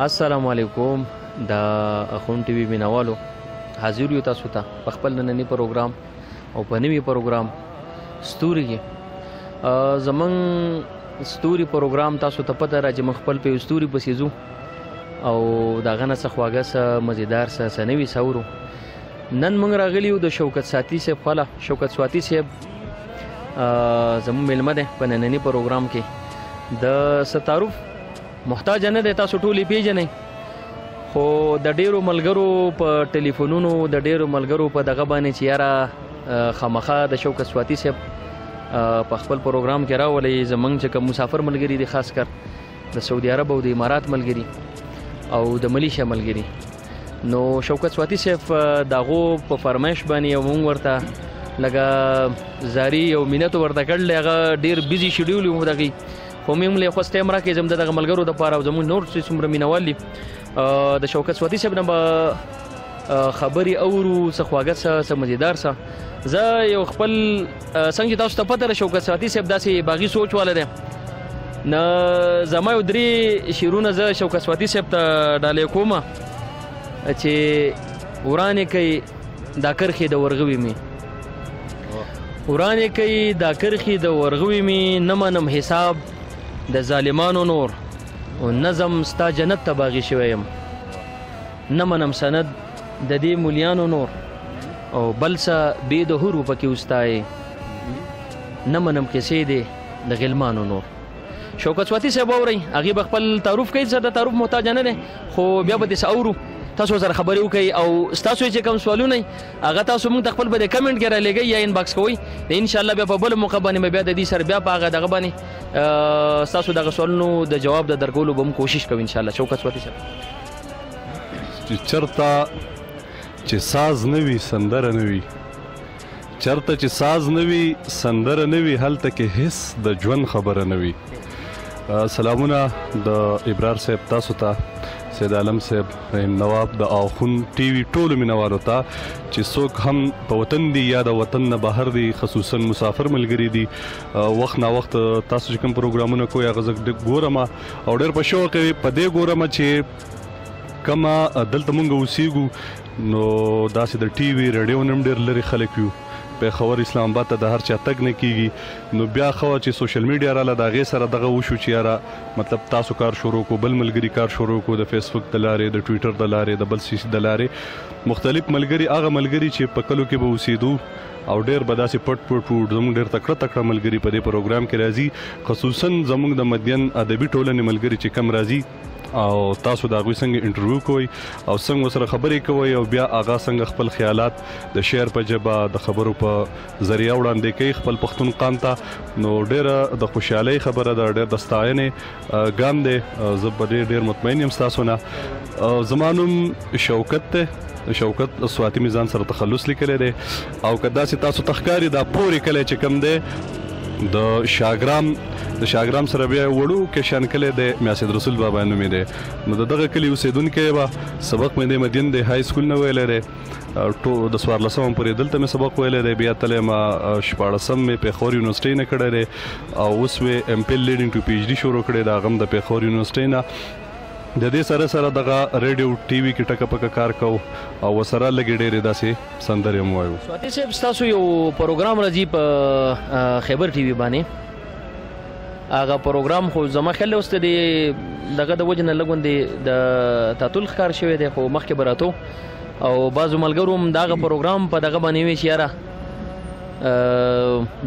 السلام علیکم د اخون ټي وي مینوالو حاضر یو تاسو ته په خپل نننی پروګرام او په نوي پروګرام ستوري کې زمون ستوري پروګرام تاسو ته پته راځي من خپل په ستوري پسې ځو او دا غنه څه خواږه څه مزیدار څه نوي سورو نن موږ راغلی یو د شوکت ساتي صاحب خلا شوکت سواتی صاحب زمون ملمه ده په نننی پروګرام کې د ستعارف محتاج نه دی تاسو ټولې پیژنئ خو د ډیرو ملګرو په ټلیفونونو د ډیرو ملګرو په دغه باندې چې یاره خامخا د شوکت سواتی صاحب په خپل پروګرام کې راولئ زمونږ چې کوم مسافر ملګري دي خاص کر د سعودي عرب او د امارات ملګري او د ملیشیا ملګري نو شوکت سواتی صاحب دغو په فرمایش باندې او موږ ورته لږه زاری او مینت ورته کړل هغه ډیر بیزي شیډیول و دغه خو موږ له خوسته امر کې زم دغه ملګرو د پاره زمون نور چې څومره مینوال دي د شوکت سواتی صاحب نه خبري اورو څه خواږه څه مزیدار څه زه یو خپل څنګه تاسو ته پته شوکت سواتی صاحب داسې باغی سوچ والا دی نه زما یو درې شیرونه زه شوکت سواتی صاحب ته ډالې کومه چې ورانه کوي دا کرخې د ورغوي می ورانه کوي دا کرخې د ورغوي می نه منم حساب د ظالمانو نور او نظم ستا جنت ته باغی شویم نه منم سند د دې مولیانو نور او بلسه بې د هورو پکې وستای نه منم کیسې دی د غلمانو نور شوکت سواتی صاحب اورئ هغې به خپل تعارف کوي څه د تعارف محتاج نه دی خو بیا به داسې اورو تاسو سره خبرې وکړئ او ستاسو چې کوم سوالونه هغه تاسو موږ ته خپل به د کمنټ کې رالیږئ یا انباکس کوئ انشاءالله بیا په بله موقع باندې بیا د دې سره بیا په هغه دغه باندې ستاسو دغه سوالونو د جواب د درکولو به موږ کوشش کوو انشاءالله شوکت سواتی صاحب چې چرته چې ساز نه وي سندره نه وي چرته چې ساز نه وي سندره نه وي هلته کې هیڅ د ژوند خبره نه وي سلامونه د ابرار صاحب تاسو ته سید عالم صاحب رحیم نواب د آخون ټي وي ټولو مینوالو ته چې څوک هم په وطن دي یا د وطن نه بهر دي خصوصا مسافر ملګري دي وخت نا وخت تاسو چې کوم پروګرامونه کوئ هغه زه ګورم او ډېر په شوق یې په دې ګورم چې کومه دلته مونږ اوسېږو نو داسې د ټي وي رادیو نه هم ډېر لرې خلک یو پیښور اسلام آباد ته د هر چا تګ نه کیږي نو بیا خو چې سوشل میډیا رااله د هغې سره دغه وشو چې یاره مطلب تاسو کار شروع کو بل ملګري کار شروع کو د فیسبوک د لارې د ټویټر د لارې د بل سیس د لارې مختلف ملګري هغه ملګري چې په کلو کې به اوسېدو او ډېر به داسې پټ پټ زموږ ډېر تکړه تکړه ملګري په دې پروګرام کې راځي خصوصا زموږ د مدین ادبي ټولنې ملګري چې کم راځي او تاسو د هغوی څنګه انټرویو کوئ او څنګه ورسره خبرې کوئ او بیا هغه څنګه خپل خیالات د شعر په ژبه د خبرو په ذریعه وړاندې کوي خپل پښتون قام ته نو ډېره د خوشحالۍ خبره ده ډېر د ستاینې ګام دی زه په ډېر مطمئن یم ستاسو نه زما نوم شوکت دی شوکت سواتی میزان سره تخلص لیکلی دی او که داسې تاسو ته ښکاري دا پورې کلی چې کوم دی د شاګرام سره بیا وړو کې شان کلی دی میاسد رسول بابا نومې دی نو د دغه کلي اوسېدونکی به سبق مې دی مدین دی های سکول نه ویلی دی د 14 پورې دلته مې سبق ویلی دی بیا تلی ما 14 مې پیښور یونیورسټۍ نه کړی دی او اوس مې ایم پل لیډینګ ټو پی ایچ ډي شروع کړی دی هغه هم د پیښور یونیورسټۍ نه د دې سره سره دغه ریډیو ټي وي کې ټکه پکه کار کوو او ورسره لږې ډېرې داسې سندرې هم وایو سواتی صاحب ستاسو یو پروګرام راځي په خیبر ټي وي باندې هغه پروګرام خو زما خیال اوس د دغه د وجې نه لږ غوندې د تعطل ښکار شوی دی خو مخکې به راتو او بعضو ملګرو هم دغه پروګرام په دغه باندې وی چې یاره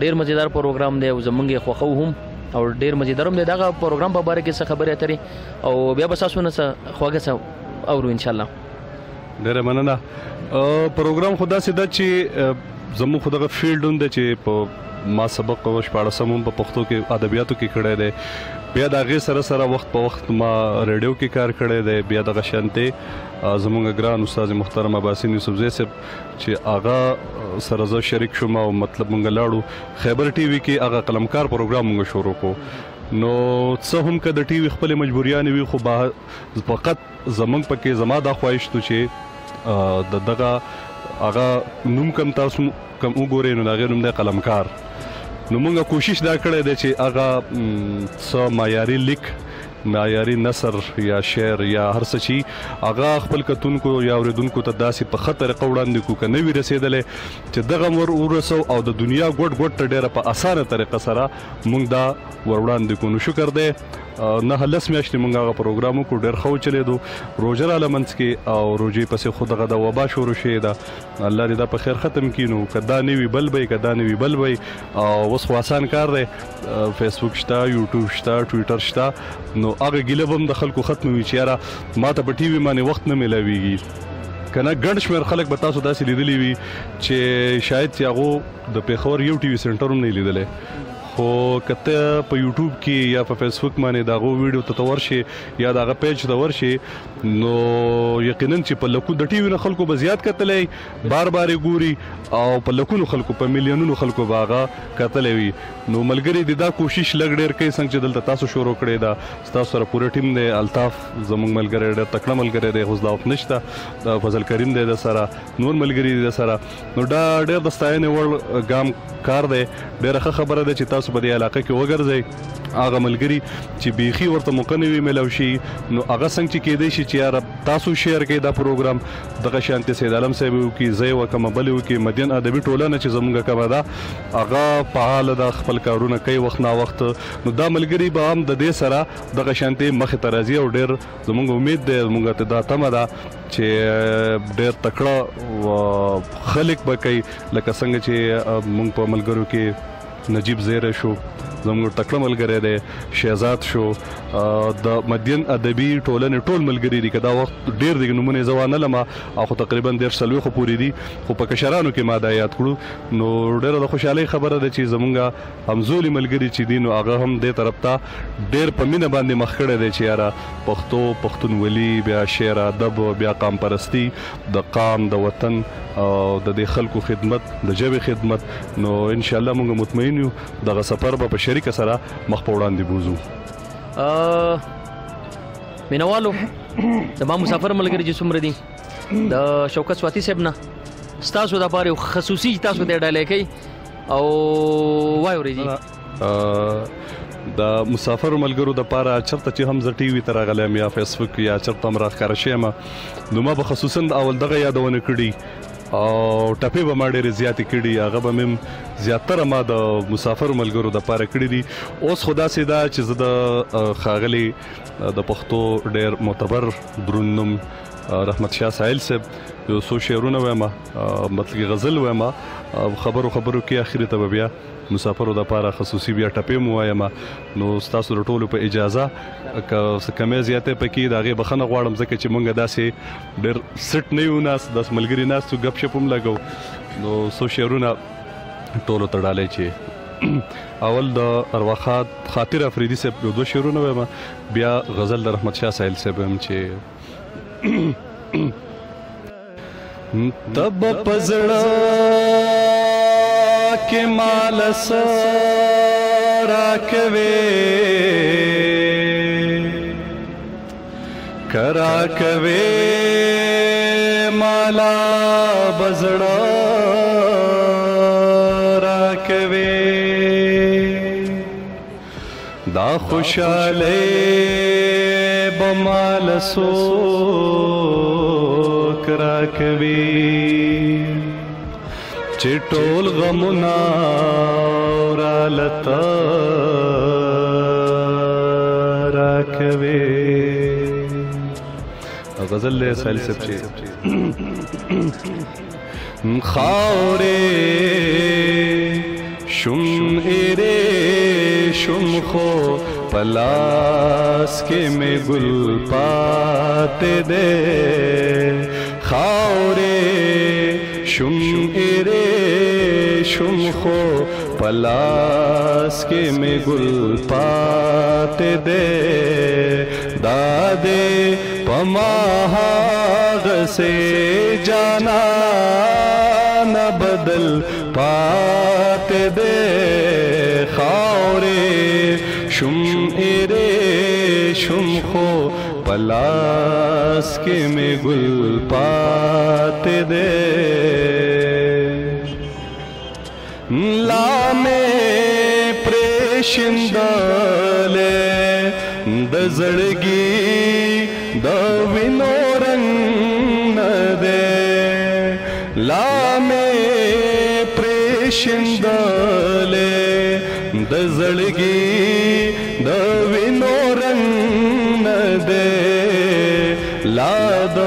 ډېر مزیدار پروګرام دی او زمونږ یې خوښو هم او ډېر مزیدار هم دی دغه پروګرام په باره کې څه خبرې اترې او بیا به ستاسو نه څه خواږه څه اورو انشاءالله ډېره مننه پروګرام خو داسې ده چې زموږ خو دغه فیلډ هم دی چې په ما سبق 14 هم په پښتو کې ادبیاتو کې کړی دی بیا د هغې سره سره وخت په وخت ما ریډیو کې کار کړی دی بیا دغه شانتې زموږ ګران استاد محترم اباسین یوسفزی صاحب چې هغه سره زه شریک شوم او مطلب موږ لاړو خیبر ټي وي کې هغه قلمکار پروګرام موږ شروع کړو نو څه هم که د ټي وي خپلې مجبوریانې وي خو فقط زموږ پکې زما دا خواهش تو چې د دغه هغه نوم کم تاسو کم وګورئ نو د هغې نوم دی قلمکار نو موږ کوشش دا کړی دی چې هغه څه معیاري لیک معیاري نثر یا شعر یا هر څه شي هغه خپل کتونکو یا اوریدونکو ته داسې په ښه طریقه وړاندې کړو که نه وي رسېدلی چې دغه ور ورسو او د دنیا ګوټ ته ډېره په اسانه طریقه سره موږ دا ور وړاندې کړو. نو شکر دی 9-10 میاشتې موږ هغه پروګرام وکړو، ډېر ښه وچلېدو. روژه راله منځ کې او روژې پسې خو دغه د وبا شروع شوې ده، الله دې دا په خیر ختم کړي. نو که دا نه وي بل به یې، که دا نه وي بل به یې. او اوس خو اسان کار دی، فیسبوک شته، یوټیوب شته، ټویټر شته. نو هغه ګیله به هم د خلکو ختموي چې یاره ما ته په ټي وي باندې وخت نه میلاویږي. که نه ګڼ شمېر خلک به تاسو داسې لیدلي وي چې شاید چې هغو د پېښور یو ټي وي سنټر هم نه یې لیدلی، خو که ته په یوټیوب کې یا په فیسبوک باندې د هغو ویډیو ته ورشي یا د هغه پیج ته ورشي نو یقینا چې په لکو د ټي وي نه خلکو به زیات کتلی، بار بار یې ګوري او په لکونو خلکو، په میلیونونو خلکو به هغه کتلی وي. نو ملګري دې دا کوشش لږ ډېر کوي څنګه چې دلته تاسو شروع کړې ده. ستاسو سره پوره ټیم دی، الطاف زموږ ملګری ډېر تکړه ملګری دی، غوث داوت نشته، فضل کریم دی د سره، نور ملګري دي د سره. نو دا ډېر د ستاینې وړ ګام کار دی. ډېره ښه خبره ده چې تاسو په دې علاقه کې وګرځئ. هغه ملګري چې بیخي ورته موقع نه وي میلاو شي نو هغه څنګه چې کېدی شي چې یاره تاسو شیر کړئ دا پروګرام، دغه شانتي سید عالم صاحب وکړي، زه یې وکړم، بل یې وکړي، مدین ادبي ټولنه چې زموږ کومه ده هغه فعاله ده، خپل کارونه کوي وخت نا وخت. نو دا ملګري به هم د دې سره دغه شانتي مخې ته راځي او ډېر زموږ امید دی، زموږ ته دا تمه ده چې ډېر تکړه خلک به کوي. لکه څنګه چې موږ په ملګرو کې نجیب زیره شو، زموږ تکړه ملګری دی، شهزاد شو، د مدین ادبي ټولنې ټول ملګري دي. که دا وخت ډېر دی نومونه یې زه وانه لمه او خو تقریبا 150 پورې دي، خو په کشرانو کې ما دا یاد کړو. نو ډېره د خوشحالۍ خبره ده چې زموږ همزولي ملګري چې دي نو هغه هم دې طرف ته ډېر په مینه باندې مخ کړی دی چې یاره پښتو، پښتونولي، بیا شعر ادب، بیا قام پرستي، د قام، د وطن او د دې خلکو خدمت، د ژبې خدمت. نو انشاءالله موږ مطمئن یو دغه سفر به په شریکه سره مخ په وړاندې بوزو. مینوالو زما مسافر ملګري چې څومره دي د شوکت سواتی صاحب نه ستاسو دپاره خصوصي تاسو ته ډالۍ کوي او وایي ورېږي د مسافر ملګرو دپاره چرته چې هم زه ټي وي ته راغلی یم یا فیسبوک یا چرته هم راښکاره شوی یم نو ما به خصوصا اول دغه یادونه کړي او ټپې به ما ډېرې زیاتې کړي، هغه به مې زیاتره ما د مسافرو ملګرو دپاره کړي دي. اوس خو داسې ده چې زه د ښاغلي د پښتو ډېر معتبر دروند نوم رحمت شاه سایل صاحب یو څو شعرونه وایم، مطلقي غزل وایم، خبرو کې اخري ته به بیا مسافرو دپاره خصوصي بیا ټپې مو وایم. نو ستاسو د ټولو په اجازه که څه کمې زیاتې پکې د هغې بخښنه غواړم ځکه چې موږ داسې ډېر سټ نه یو ناست، داسې ملګري ناست یو ګپ شپ هم لګو. نو څو شعرونه ټولو ته ډالۍ چې اول د ارواښاد خاطر افریدي صاحب یو 2 شعرونه وایم، بیا غزل د رحمت شاه سایل صاحب هم چې تب پزړه کې مال سره کوي کرا کوي مالا بزړه را کوي دا خوشاله بمال سو کرا کوي چې ټول غمونه را لتا را کوي. غزل له سایل صاحب چې خاورې شم ایرې شم خو پلاس کې مې ګل پاتې دې خاورې شم ایرې شم خو پلاس کې مې ګل پاتې دې دادې پما غسه جانا نہ بدل پاتې دې خاورې شم ایرې شم خو پلاس کې مې ګل پاتې دې لا مې پرېښندلې د زړګي د وینو رنگ نه دی لا مې پرېښندلې د زړګي د وینو رنگ نه دی لا د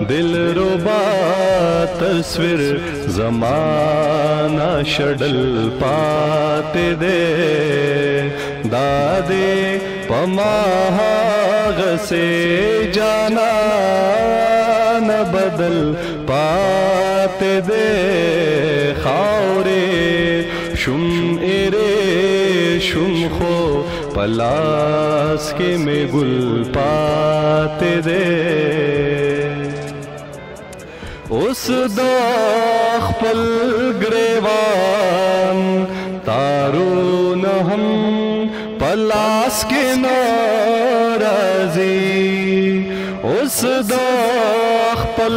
دلربا تصویر زمانہ شډل پاتې دی دادې پما غسه جانا نه بدل پاتې دی خاورې شم ایرې شم خو پلاس کې مې ګل پاتې دی اوس د خپل ګریوان تارونه هم پلاس کې ناراضي اوس د خپل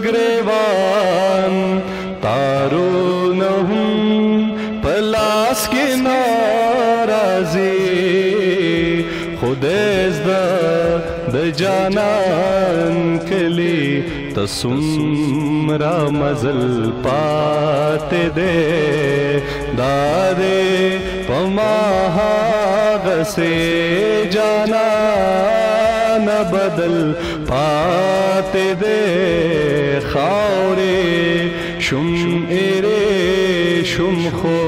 ګریوان تارونه هم پلاس کې ناراضي خدای زده د جانان کلی تسمرا مزل پاتې دی دادې پما غسه جانان بدل پاتې دی خاورې شم ایرې شم خو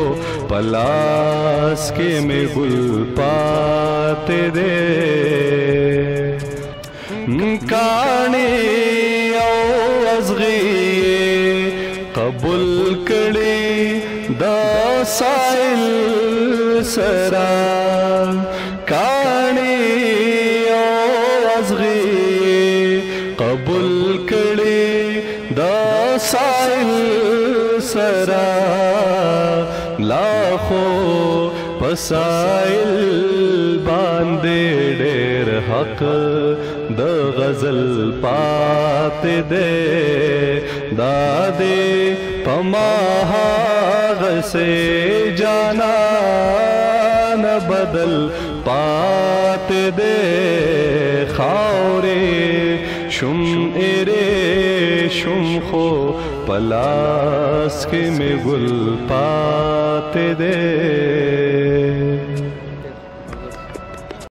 پلاس کې مې ګل پاتې دی کاڼي او ازغي قبول کړي دا سائل سرا کاڼي او ازغي قبول کړي دا سائل سرا لاخو پسائل باندې ډېر حق د غزل پاتې دی دادې پما غسه جانان بدل پاتې دی خاورې شم ایرې شم خو پلاس کې مې ګل پاتې دی